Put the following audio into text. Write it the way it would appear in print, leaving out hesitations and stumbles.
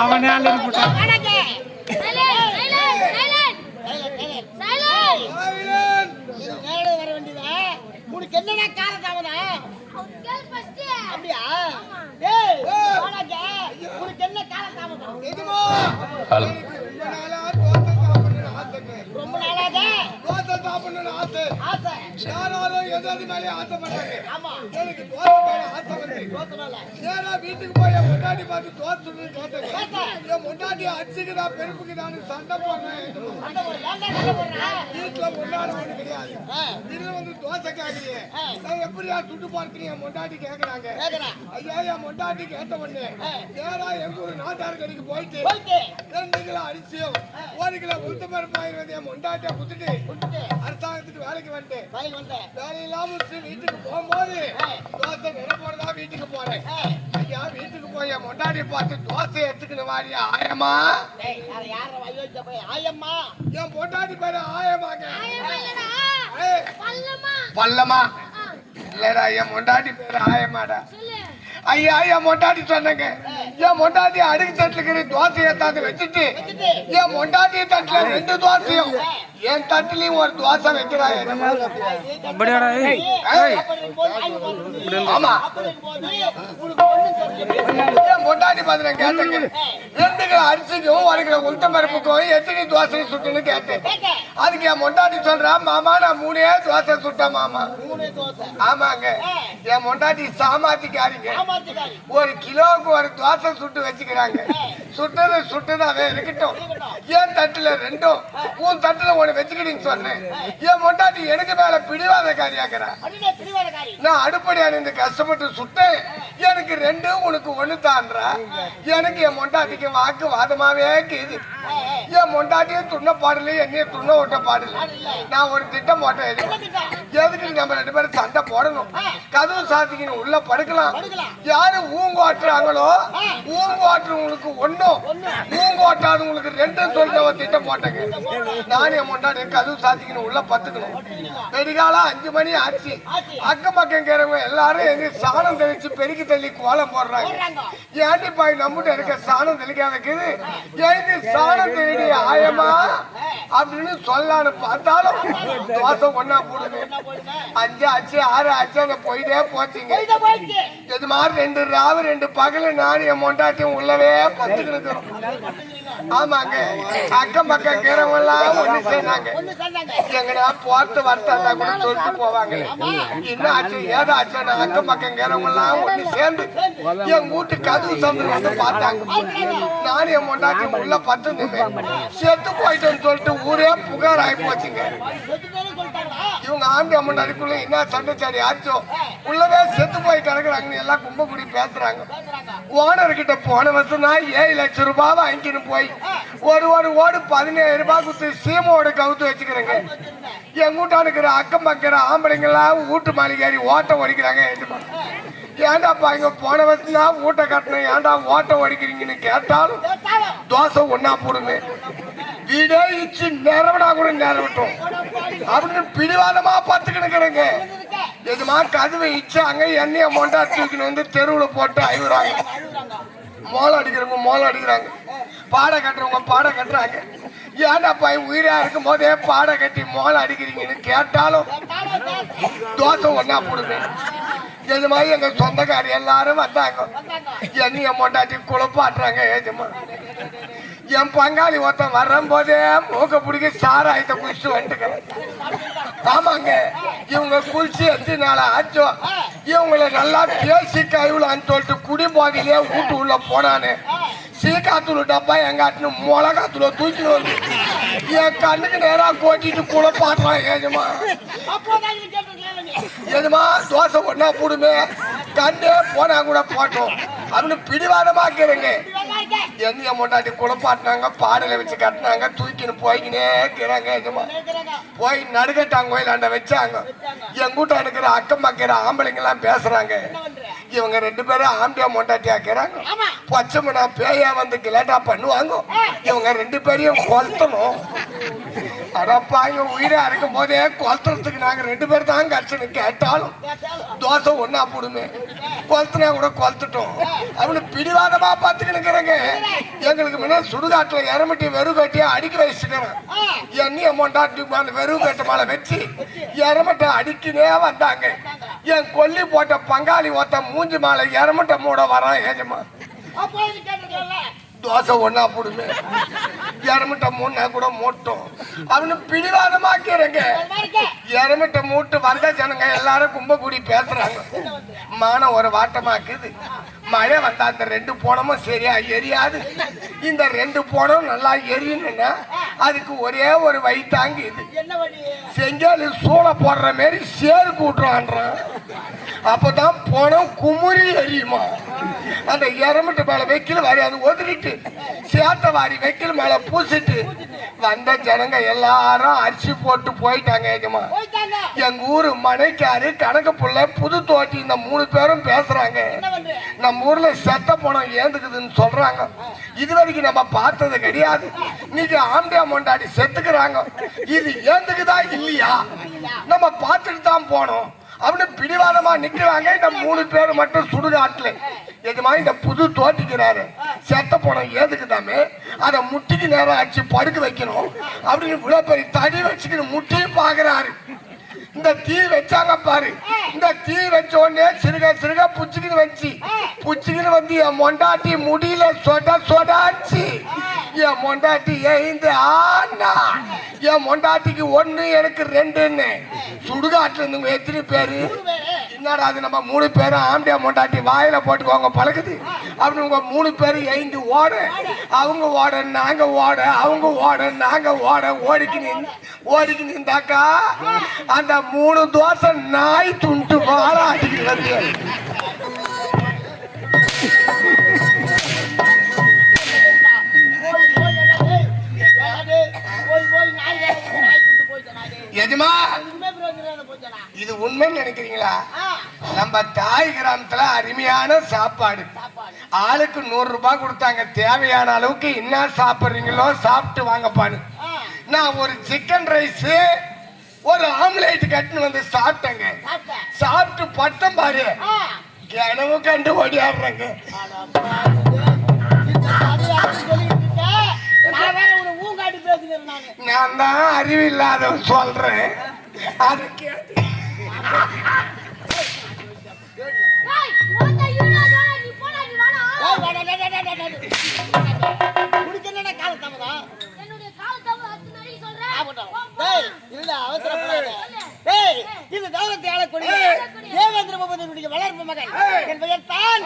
அவனே உனக்கு என்னடா காலதாமதம்? அப்படியா? உனக்கு என்ன காலதாமதம்? ரொம்ப நாளாக தோசை சாப்பிடணும்னு ஆசை. யாராலும் எதாவது மேலே ஆசைப்பட்டாங்க. எனக்கு தோசை மேல ஆசை வந்து ஏன்னா வீட்டுக்கு போய் என் முன்னாடி பார்த்து தோசை கேட்டேன். என் முன்னாடி அடிச்சுக்குதான் பெருப்புக்குதான்னு சண்டை போடுறேன். வீட்டுல முன்னாடி ஒண்ணு கிடையாது. இதுல வந்து தோசை கேட்கறீங்க, நான் எப்படியா சுட்டு பார்க்கிறீங்க? என் முன்னாடி கேட்கறாங்க. ஐயா என் முன்னாடி கேட்ட உடனே நேரா எங்க ஒரு நாட்டார் கடைக்கு போயிட்டு 2 கிலோ அரிசியும் 1 கிலோ உளுத்த பருப்பு ஆயிரம் என் முண்டாட்டியா குத்துட்டு அரசாங்கத்துக்கு வேலைக்கு வந்துட்டேன். வேலையெல்லாம் முடிச்சு வீட்டுக்கு போகும்போது தோசை நினைப்போறதா வீட்டுக்கு போறேன். ஐயா வீட்டுக்கு போய் என் முண்டாட்டியை பார்த்து தோசை எடுத்துக்கணும் வாரியா ஆயம்மா. ஆயம்மா என் பொண்டாட்டி பேரு ஆயம்மாங்க. பல்லமா இல்லடா, என் முண்டாட்டி பேரு ஆயம்மாடா. ஐயா என் மொண்டாட்டி சொன்னங்க, என் மொண்டாட்டி அடுக்கு தட்டுல தோசையை தாந்து வச்சுட்டு என் மொண்டாட்டி தட்டுல 2 தோசையும் என் தட்டுலயும் ஒரு தோசை வைக்கிறாங்க. ஆமா என் மொண்டாட்டி பாத்து கேட்டேங்க, 2 கிலோ அரிசிக்கும் 1 கிலோ உளுத்த பருப்புக்கும் எத்தனை தோசை சுட்டுன்னு கேட்டேன். அதுக்கு என் மொண்டாட்டி சொல்றா, மாமா நான் 3 தோசை சுட்டேன் மாமா. ஆமாங்க, என் மொண்டாட்டி சாமாத்திக்காரிங்க. 1 கிலோவுக்கு 1 தோசை சுட்டு வச்சுக்கிறாங்க. சுட்டதாவே இருக்கட்டும், என் தட்டுல 2ம் உன் தட்டுல 1 வச்சுக்கிட்டீங்க சொன்னேன். என் மொண்டாட்டி எனக்கு மேல பிடிவாத காரியாக்குறா. நான் அடுப்படியா இருந்து கஷ்டப்பட்டு சுட்டேன், எனக்கு 2 உனக்கு 1 தான்றா. எனக்கு என் மொண்டாட்டிக்கு வாக்கு வாதமாவே கேது. என் மொண்டாட்டியே துண்ண பாடல, என்னைய துண்ண ஓட்ட பாடல. நான் ஒரு திட்டம் போட்டேன். எதுக்கு நம்ம 2 பேரும் சண்டை போடணும்? கதவு சாத்திக்கணும், உள்ள படுக்கலாம். யாரு ஊங்கோட்டுறாங்களோ ஊங்கோட்டுறவங்களுக்கு 1ம் ஊங்கோட்டாதவங்களுக்கு 2 சொல்ற ஒரு திட்டம் போட்டேங்க. நானே முன்னாடி கதவு சாத்திக்கணும், உள்ள பத்துக்கணும். வெடிகாலம் 5 மணி ஆச்சு. அக்கம் பக்கம் கேறவங்க எல்லாரும் எங்க சாணம் தெளிச்சு பெருக்கி தள்ளி கோலம் போடுறாங்க. ஏண்டி பாய் நம்மகிட்ட இருக்க சாணம் தெளிக்க வைக்குது, எழுதி சாணம் தெளிடி ஆயமா அப்படின்னு சொல்லான்னு பார்த்தாலும் தோசை ஒன்னா போடுது. 5 ஆச்சு 6 ஆச்சு அந்த போயிட்டே போச்சுங்க. இது மாதிரி 2 ராவு 2 பகல நானும் என் மொண்டாட்டியும் உள்ளவே பத்துக்கிட்டு. ஆமாங்க, அக்கம் பக்கம் கேறவங்க எல்லாம் ஒண்ணு சேர்ந்தாங்க. எங்கடா போட்டு வரட்டா கூட சொல்லிட்டு போவாங்க. என்ன ஆச்சு ஏதாச்சு அக்கம் பக்கம் கேறவங்க எல்லாம் ஒண்ணு சேர்ந்து என் வீட்டு கதவு சந்து வந்து பார்த்தாங்க. நானும் என் மொண்டாட்டி உள்ள பத்து செத்து போயிட்டேன்னு சொல்லிட்டு ஊரே புகார் ஆகி போச்சுங்க. இவங்க ஆண்டி அம்மன் அதுக்குள்ள என்ன சண்டை சாடி ஆச்சோ உள்ளவே செத்து போய் கிடக்குறாங்கன்னு எல்லாம் கும்பகுடி பேசுறாங்க. ஓனர் கிட்ட போன வருஷம் நான் 7 லட்சம் ரூபாய் வாங்கின்னு போய் ஒரு ஓடு 17 ரூபாய் கொடுத்து சீமோட கவுத்து வச்சுக்கிறேங்க. என் கூட்டானுக்கிற அக்கம் பக்கிற ஆம்பளைங்க எல்லாம் வீட்டு மாளிகாரி ஓட்ட ஓடிக்கிறாங்க. ஏண்டாப்பா இங்க போன வருஷம் தான் வீட்டை கட்டணும், ஏண்டா ஓட்ட ஓடிக்கிறீங்கன்னு கேட்டாலும் தோசை ஒன்னா போடுங்க. வீடே இச்சு நேரவிடா கூட நேரவிட்டோம் அப்படின்னு பிடிவாதமா பத்துக்கிடுக்கிறேங்க. எதுமா கதவை இச்சாங்க, எண்ணெய மொண்டா தூக்கின்னு வந்து தெருவுல போட்டு அழுகுறாங்க. மோளம் அடிக்கிறாங்க, பாடை கட்டுறவங்க பாடை கட்டுறாங்க. ஏண்டாப்பா உயிரா இருக்கும் போதே பாடை கட்டி மோளம் அடிக்கிறீங்கன்னு கேட்டாலும் தோசை ஒன்னா போடுங்க. இது மாதிரி எங்க சொந்தக்காரி எல்லாரும் வந்தாங்க. எண்ணெய மொண்டாட்டி குழப்பாட்டுறாங்க. ஏஜமா என் பங்காளி ஒருத்தன் வரும்போதே மூக்க பிடிக்க சாராயத்தை குளிச்சு வந்துட்டுக்கிறேன். ஆமாங்க, இவங்க குளிச்சு 5 நாள் ஆச்சோ. இவங்களை நல்லா பேசி கைவிழான்னு சொல்லிட்டு குடி போதிலே வீட்டு உள்ள போனானு சீக்காத்தூள் டப்பா எங்காட்டு மிளகாத்தூள தூக்கிட்டு வந்து என் கண்ணுக்கு நேரா கோட்டிட்டு குழப்பாட்டுறான். ஏஜமா தோசை ஒன்னா போடுமே, கண்ணே போனா கூட போட்டோம் அப்படின்னு பிடிவாதமாக்கிறேங்க. எண்ணெய மொண்டாட்டி குழப்பாட்டினாங்க, பாடலை வச்சு கட்டினாங்க, தூக்கின்னு போய்க்கினே இருக்கிறாங்க. ஏஜமா போய் நடுக்கட்டாங்க கோயிலாண்ட வச்சாங்க. என் கூட்டம் இருக்கிற அக்கம் பக்கிற ஆம்பளைங்க எல்லாம் பேசுறாங்க. இவங்க 2 பேரும் ஆம்பியா மொண்டாட்டி ஆக்கிறாங்க. பச்சைமனா பேயா வந்து கிளாட்டா பண்ணுவாங்க. இவங்க 2 பேரையும் கொளுத்தணும். அடப்பாங்க உயிரா இருக்கும் போதே கொளுத்துறதுக்கு நாங்க 2 பேர் தான் கட்சன்னு கேட்டாலும் தோசை ஒன்னா போடுமே. கொளுத்துனா கூட கொளுத்துட்டோம். அவனு பிடிவாதமா பார்த்துக்கினுக்கிறேங்க. எங்களுக்கு முன்ன சுடுகாட்டுல இறமிட்டி வெறும் கட்டியா அடிக்க வச்சுக்கிறேன். எண்ணெய் மொண்டாட்டி வெறும் கட்ட மேல வச்சு இறமட்டை அடிக்கினே வந்தாங்க. என் கொல்லி போட்ட பங்காளி ஒருத்த மூஞ்சி மேல இறமட்டை மூட வரான். ஏஜமா தோசை ஒன்னா போடுமே. இறமிட்ட மூணா கூட மூட்டும். அவனு பிடிவாதமாக்கிறேங்க. இறமிட்ட மூட்டு வந்த ஜனங்க எல்லாரும் கும்பக்கூடி பேசுறாங்க. மானம் ஒரு வாட்டமாக்குது. மழை வந்தா அந்த 2 போனமும் சரியா எரியாது. இந்த 2 போனம் நல்லா எரியணும்னா அதுக்கு ஒரே ஒரு வயிற்றாங்க. இது செஞ்சாலு சூளை போடுற மாரி சேரு கூட்டுறான்றான். அப்பதான் போனம் குமுறி எரியுமா. அந்த இறமிட்டு மேல வைக்கல வாரி அது ஒதுக்கிட்டு சேத்த வாரி வைக்கல மேல பூசிட்டு வந்த ஜனங்க எல்லாரும் அரிசி போட்டு போயிட்டாங்க. ஏஜமா எங்க ஊரு மனைக்காரு கணக்கு புள்ள புது தோட்டி இந்த 3 பேரும் பேசுறாங்க. நம்ம ஊர்ல செத்த போனம் ஏந்துக்குதுன்னு சொல்றாங்க. இது வரைக்கும் நம்ம பார்த்தது கிடையாது. இன்னைக்கு ஆம்பியா மொண்டாடி செத்துக்கிறாங்க. இது ஏந்துக்குதா இல்லையா நம்ம பார்த்துட்டு தான் போனோம். அவனு பிடிவாதமா நிக்கிறாங்க. இந்த 3 பேர் மட்டும் சுடுகாட்டுல எதுமா இந்த புது தோட்டிக்கிறாரு. செத்த போனோம் ஏதுக்குதாமே அதை முட்டிக்கு நேரம் ஆச்சு படுக்க வைக்கணும் அப்படின்னு இவ்வளவு பெரிய தடி வச்சுக்கிட்டு முட்டியும் பாக்குறாரு. இந்த தீ வச்சாங்க பாரு. இந்த தீ வச்ச உடனே சிறுக சிறுக புச்சுக்கின்னு வச்சு புச்சுக்கின்னு வந்து என் மொண்டாட்டி முடியல சொடாச்சு. என் மொண்டாட்டி எழுந்து ஆனா என் மொண்டாட்டிக்கு 1 எனக்கு 2ன்னு சுடுகாட்டுல இருந்துங்க எத்தனை பேரு. என்னடா அது நம்ம 3 பேரும் ஆம்பியா மொண்டாட்டி வாயில போட்டுக்கோங்க பழகுது அப்படின்னு உங்க 3 பேரும் எழுந்து ஓட. அவங்க ஓட நாங்க ஓட அவங்க ஓட நாங்க ஓட ஓடிக்கு நின்றாக்கா அந்த 3 தோசை நாய் துண்டு வாழ அடிக்கிறது. எஜமா இது உண்மைன்னு நினைக்கிறீங்களா? நம்ம தாய் கிராமத்துல அருமையான சாப்பாடு. ஆளுக்கு 100 ரூபாய் கொடுத்தாங்க. தேவையான அளவுக்கு என்ன சாப்பிடுறீங்களோ சாப்பிட்டு வாங்கப்பான்னு. நான் ஒரு சிக்கன் ரைஸ் ஒரு ஆம்லேட் கட்டுன்னு வந்து சாப்பிட்டேங்க. சாப்பிட்டு பட்டம் பாரு கிணவு கண்டு ஓடியாடுறாங்க. நான் தான் அறிவில்லாத சொல்றேன். அது கேட்டு இந்த தேவத்தை ஆளக்கூடிய தேவேந்திர பூபதியினுடைய வளர்ப்பு மகன் என் பெயர் தான்